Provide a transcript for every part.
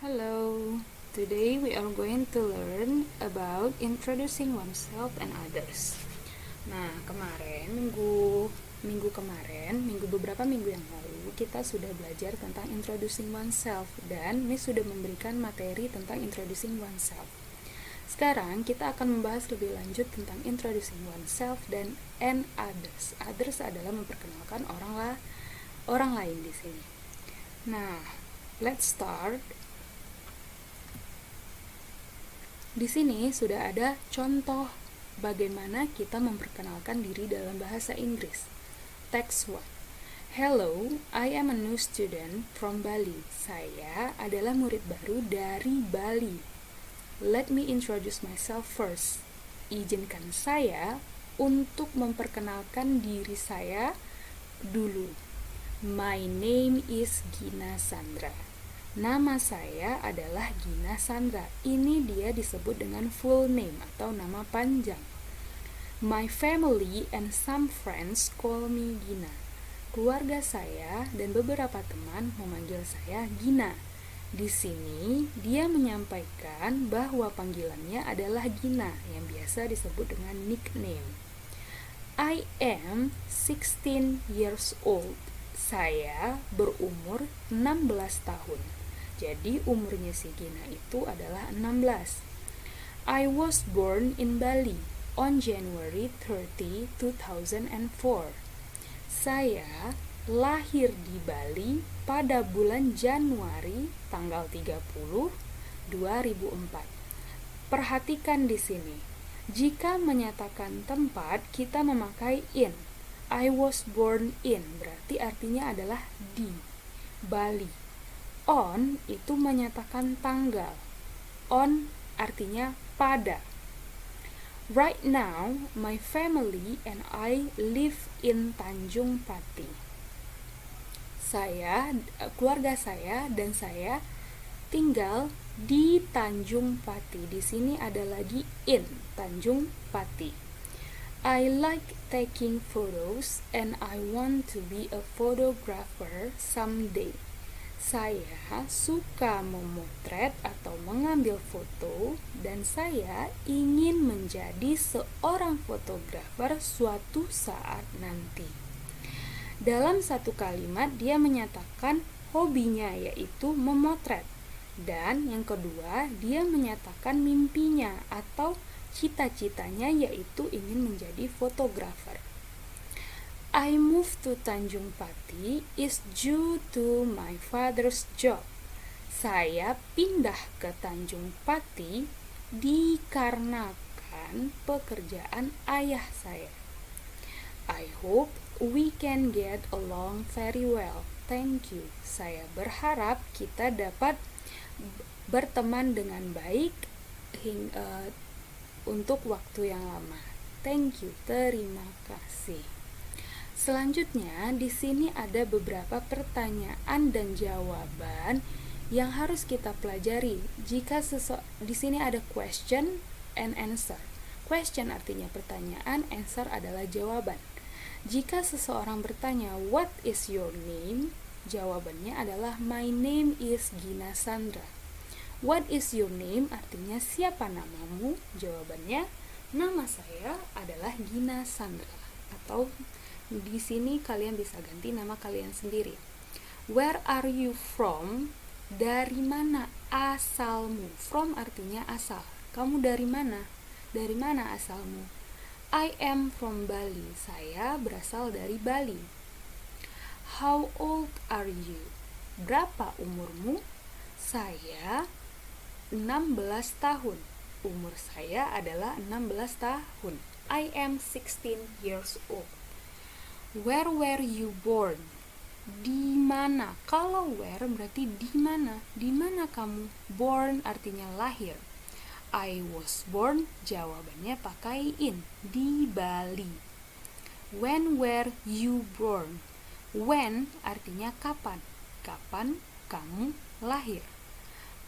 Hello, today we are going to learn about introducing oneself and others. Nah, beberapa minggu yang lalu kita sudah belajar tentang introducing oneself dan Miss sudah memberikan materi tentang introducing oneself. Sekarang kita akan membahas lebih lanjut tentang introducing oneself dan others. Others adalah memperkenalkan orang lain di sini. Nah, let's start. Di sini sudah ada contoh bagaimana kita memperkenalkan diri dalam bahasa Inggris. Text 1. Hello, I am a new student from Bali. Saya adalah murid baru dari Bali. Let me introduce myself first. Izinkan saya untuk memperkenalkan diri saya dulu. My name is Gina Sandra. Nama saya adalah Gina Sandra. Ini dia disebut dengan full name atau nama panjang. My family and some friends call me Gina. Keluarga saya dan beberapa teman memanggil saya Gina. Di sini dia menyampaikan bahwa panggilannya adalah Gina yang biasa disebut dengan nickname. I am 16 years old. Saya berumur 16 tahun. Jadi umurnya si Gina itu adalah 16. I was born in Bali on January 30, 2004. Saya lahir di Bali pada bulan Januari tanggal 30, 2004. Perhatikan di sini. Jika menyatakan tempat, kita memakai in. I was born in berarti artinya adalah di Bali. On itu menyatakan tanggal. On artinya pada. Right now, my family and I live in Tanjung Pati. Keluarga saya dan saya tinggal di Tanjung Pati. Di sini ada lagi in, Tanjung Pati. I like taking photos and I want to be a photographer someday. Saya suka memotret atau mengambil foto dan saya ingin menjadi seorang fotografer suatu saat nanti. Dalam satu kalimat dia menyatakan hobinya yaitu memotret. Dan yang kedua dia menyatakan mimpinya atau cita-citanya yaitu ingin menjadi fotografer. I moved to Tanjung Pati is due to my father's job. Saya pindah ke Tanjung Pati dikarenakan pekerjaan ayah saya. I hope we can get along very well. Thank you. Saya berharap kita dapat berteman dengan baik untuk waktu yang lama. Thank you. Terima kasih. Selanjutnya, di sini ada beberapa pertanyaan dan jawaban yang harus kita pelajari. Di sini ada question and answer. Question artinya pertanyaan, answer adalah jawaban. Jika seseorang bertanya, "What is your name?" Jawabannya adalah "My name is Gina Sandra." What is your name artinya siapa namamu? Jawabannya, nama saya adalah Gina Sandra. Atau di sini kalian bisa ganti nama kalian sendiri. Where are you from? Dari mana asalmu? From artinya asal. Kamu dari mana? Dari mana asalmu? I am from Bali. Saya berasal dari Bali. How old are you? Berapa umurmu? Saya 16 tahun. Umur saya adalah 16 tahun. I am 16 years old. Where were you born? Di mana? Kalau where berarti di mana? Di mana kamu? Born artinya lahir. I was born, jawabannya pakai in. Di Bali. When were you born? When artinya kapan? Kapan kamu lahir?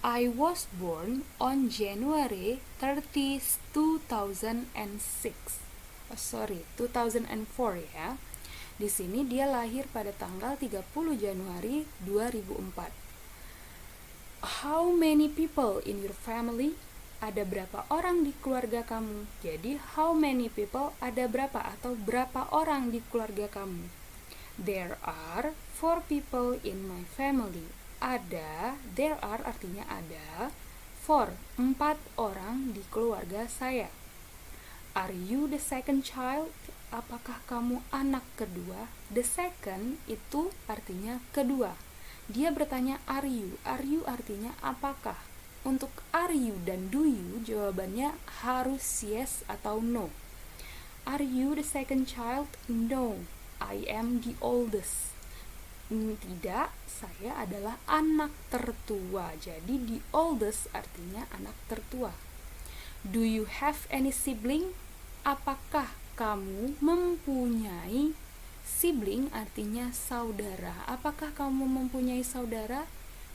I was born on January 30, 2006. 2004 ya. Di sini dia lahir pada tanggal 30 Januari 2004. How many people in your family? Ada berapa orang di keluarga kamu? Jadi how many people, ada berapa atau berapa orang di keluarga kamu? There are 4 people in my family. There are artinya ada, 4 orang di keluarga saya. Are you the second child? Apakah kamu anak kedua? The second itu artinya kedua. Dia bertanya are you artinya apakah. Untuk are you dan do you jawabannya harus yes atau no. Are you the second child? No, I am the oldest. Tidak, saya adalah anak tertua. Jadi the oldest artinya anak tertua. Do you have any sibling? Apakah kamu mempunyai sibling artinya saudara. Apakah kamu mempunyai saudara?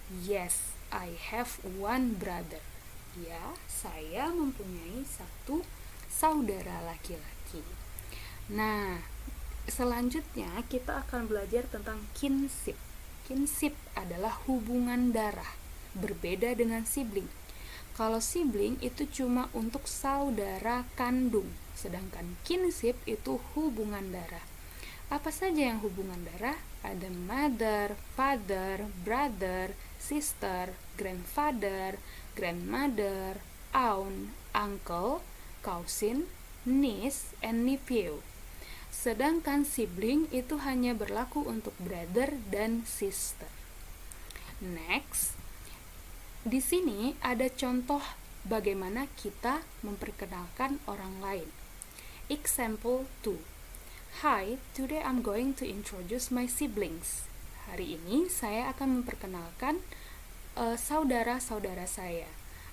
Yes, I have one brother. Ya, saya mempunyai satu saudara laki-laki. Nah, selanjutnya kita akan belajar tentang kinship. Kinship adalah hubungan darah, berbeda dengan sibling. Kalau sibling itu cuma untuk saudara kandung, sedangkan kinship itu hubungan darah. Apa saja yang hubungan darah? Ada mother, father, brother, sister, grandfather, grandmother, aunt, uncle, cousin, niece, and nephew. Sedangkan sibling itu hanya berlaku untuk brother dan sister. Next, di sini ada contoh bagaimana kita memperkenalkan orang lain. Example 2. Hi, today I'm going to introduce my siblings. Hari ini saya akan memperkenalkan saudara-saudara saya.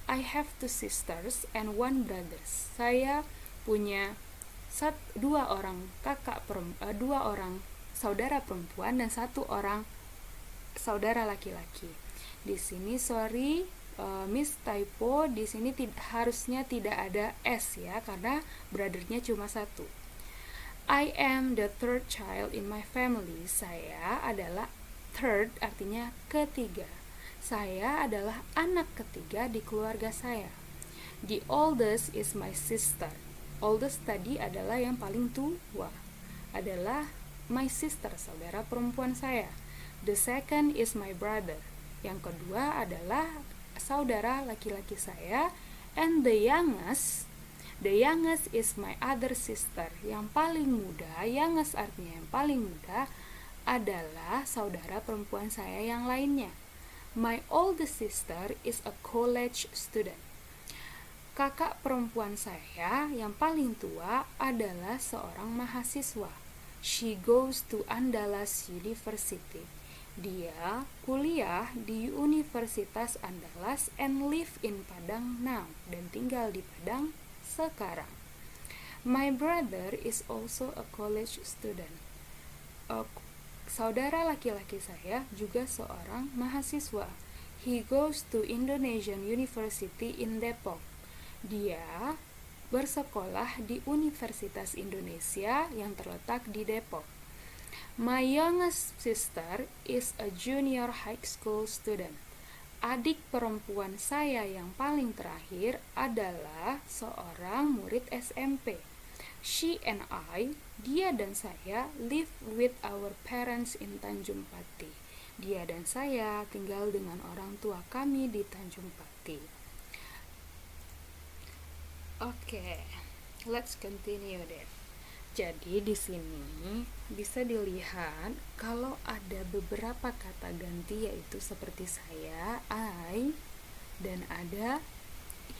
I have 2 sisters and 1 brother. Saya punya 2 orang saudara perempuan dan 1 orang saudara laki-laki. Di sini Miss typo, di sini harusnya tidak ada S ya, karena brothernya cuma 1. I am the 3rd child in my family. Saya adalah third artinya ketiga. Saya adalah anak ketiga di keluarga saya. The oldest is my sister. Oldest tadi adalah yang paling tua. Adalah my sister, saudara perempuan saya. The second is my brother. Yang kedua adalah saudara laki-laki saya. And the youngest is my other sister. Yang paling muda, youngest artinya yang paling muda, adalah saudara perempuan saya yang lainnya. My oldest sister is a college student. Kakak perempuan saya yang paling tua adalah seorang mahasiswa. She goes to Andalas University. Dia kuliah di Universitas Andalas and live in Padang now, dan tinggal di Padang sekarang. My brother is also a college student. Saudara laki-laki saya juga seorang mahasiswa. He goes to Indonesian University in Depok. Dia bersekolah di Universitas Indonesia yang terletak di Depok. My youngest sister is a junior high school student. Adik perempuan saya yang paling terakhir adalah seorang murid SMP. She and I, dia dan saya, live with our parents in Tanjung Pati. Dia dan saya tinggal dengan orang tua kami di Tanjung Pati. Okay, let's continue then. Jadi di sini bisa dilihat kalau ada beberapa kata ganti, yaitu seperti saya, I, dan ada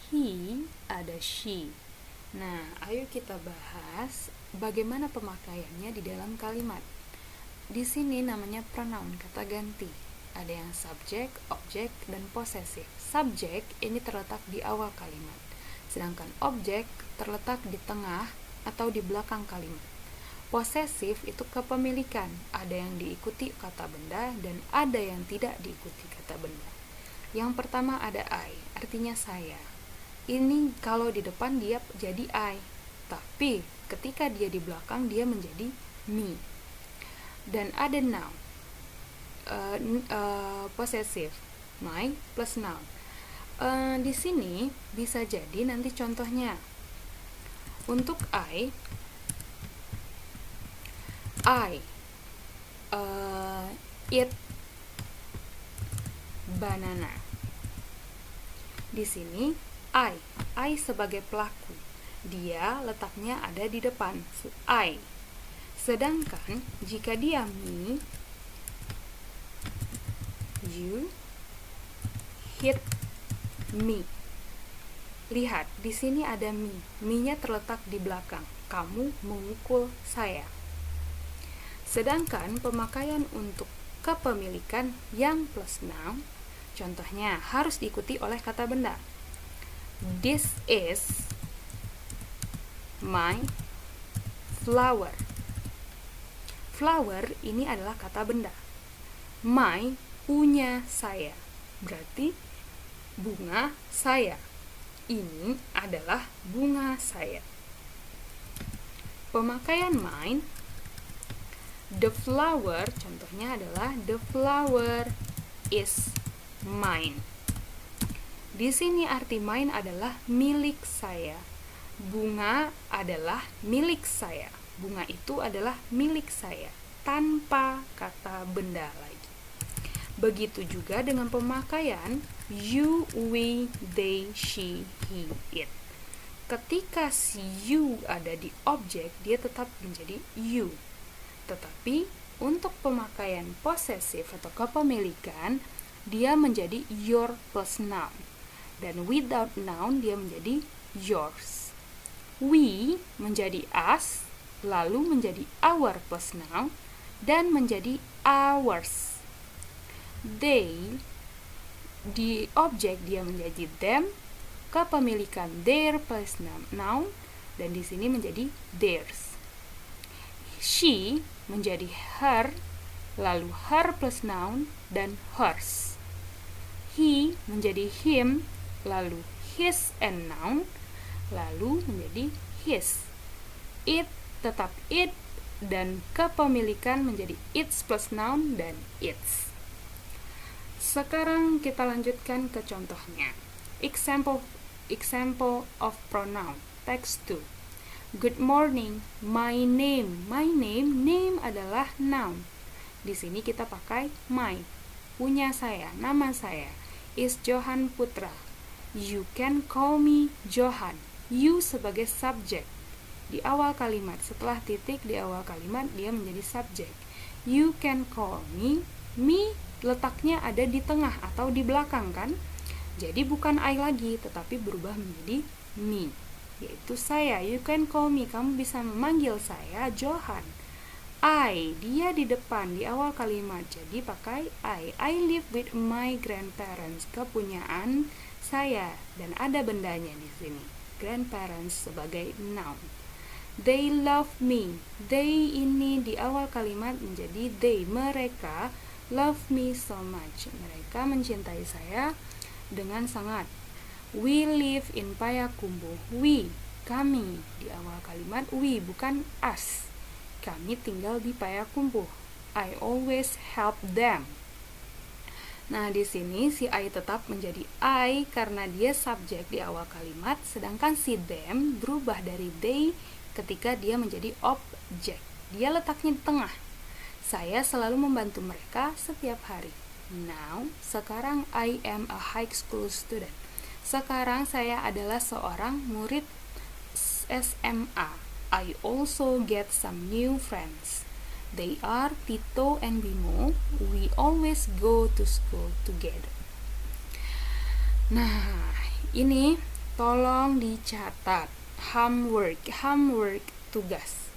he, ada she. Nah, ayo kita bahas bagaimana pemakaiannya di dalam kalimat. Di sini namanya pronoun, kata ganti. Ada yang subjek, objek, dan possessive. Subjek ini terletak di awal kalimat, sedangkan objek terletak di tengah atau di belakang kalimat. Posesif itu kepemilikan, ada yang diikuti kata benda dan ada yang tidak diikuti kata benda. Yang pertama ada I, artinya saya. Ini kalau di depan dia jadi I, tapi ketika dia di belakang dia menjadi me. Dan ada noun, possessive. My plus noun. Di sini bisa jadi nanti contohnya. Untuk I eat banana. Di sini I sebagai pelaku. Dia letaknya ada di depan, I. Sedangkan jika dia me, you hit me. Lihat, di sini ada me. Me-nya terletak di belakang. Kamu memukul saya. Sedangkan pemakaian untuk kepemilikan yang plus noun, contohnya harus diikuti oleh kata benda. This is my flower. Flower ini adalah kata benda. My, punya saya. Berarti bunga saya. Ini adalah bunga saya. Pemakaian mine, the flower, contohnya adalah the flower is mine. Di sini arti mine adalah milik saya. Bunga adalah milik saya. Bunga itu adalah milik saya tanpa kata benda lagi. Begitu juga dengan pemakaian you, we, they, she, he, it. Ketika si you ada di objek, dia tetap menjadi you. Tetapi untuk pemakaian posesif atau kepemilikan, dia menjadi your plus noun. Dan without noun, dia menjadi yours. We menjadi us, lalu menjadi our plus noun, dan menjadi ours. They, di objek dia menjadi them, kepemilikan their plus noun, dan di sini menjadi theirs. She menjadi her, lalu her plus noun dan hers. He menjadi him, lalu his and noun, lalu menjadi his. It tetap it, dan kepemilikan menjadi its plus noun dan its. Sekarang kita lanjutkan ke contohnya. Example of pronoun. Text 2. Good morning. My name. My name adalah noun. Di sini kita pakai my. Punya saya, nama saya is Johan Putra. You can call me Johan. You sebagai subjek di awal kalimat. Setelah titik di awal kalimat dia menjadi subjek. You can call me. Me letaknya ada di tengah atau di belakang kan? Jadi bukan I lagi, tetapi berubah menjadi me, yaitu saya. You can call me, kamu bisa memanggil saya Johan. I, dia di depan di awal kalimat, jadi pakai I. I live with my grandparents, kepunyaan saya, dan ada bendanya di sini. Grandparents sebagai noun. They love me. They ini di awal kalimat menjadi they, mereka love me so much. Mereka mencintai saya dengan sangat. We live in Payakumbuh. We, kami. Di awal kalimat we, bukan us. Kami tinggal di Payakumbuh. I always help them. Nah, di sini si I tetap menjadi I karena dia subjek di awal kalimat, sedangkan si them berubah dari they ketika dia menjadi objek. Dia letaknya di tengah. Saya selalu membantu mereka setiap hari. Now, sekarang I am a high school student. Sekarang saya adalah seorang murid SMA. I also get some new friends. They are Tito and Bimo. We always go to school together. Nah, ini tolong dicatat. Homework, tugas.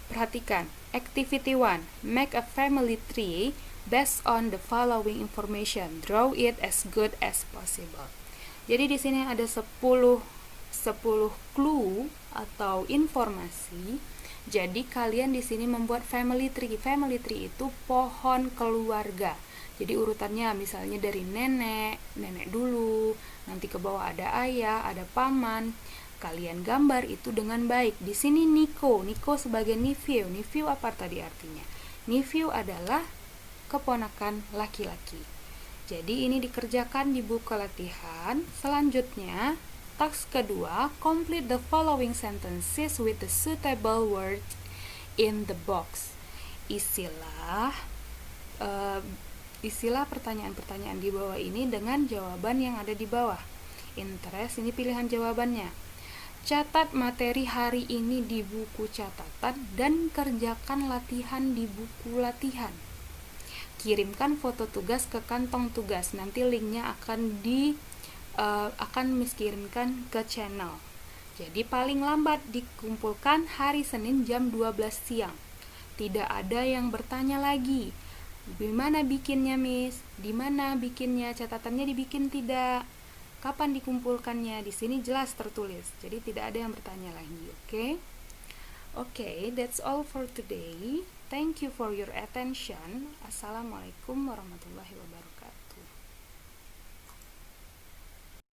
Perhatikan. Activity 1. Make a family tree based on the following information. Draw it as good as possible. Jadi di sini ada 10 clue atau informasi. Jadi kalian di sini membuat family tree. Family tree itu pohon keluarga. Jadi urutannya misalnya dari nenek dulu, nanti ke bawah ada ayah, ada paman. Kalian gambar itu dengan baik. Di sini Nico sebagai nephew. Nephew apa tadi artinya? Nephew adalah keponakan laki-laki. Jadi ini dikerjakan di buku latihan. Selanjutnya, task kedua, complete the following sentences with the suitable words in the box. Isilah pertanyaan-pertanyaan di bawah ini dengan jawaban yang ada di bawah. Interest, ini pilihan jawabannya. Catat materi hari ini di buku catatan dan kerjakan latihan di buku latihan. Kirimkan foto tugas ke kantong tugas. Nanti linknya akan Miss kirimkan ke channel. Jadi paling lambat dikumpulkan hari Senin jam 12 siang. Tidak ada yang bertanya lagi, di mana bikinnya Miss? Di mana bikinnya? Catatannya dibikin tidak? Kapan dikumpulkannya? Di sini jelas tertulis. Jadi tidak ada yang bertanya lagi, oke? Okay, that's all for today. Thank you for your attention. Assalamualaikum warahmatullahi wabarakatuh.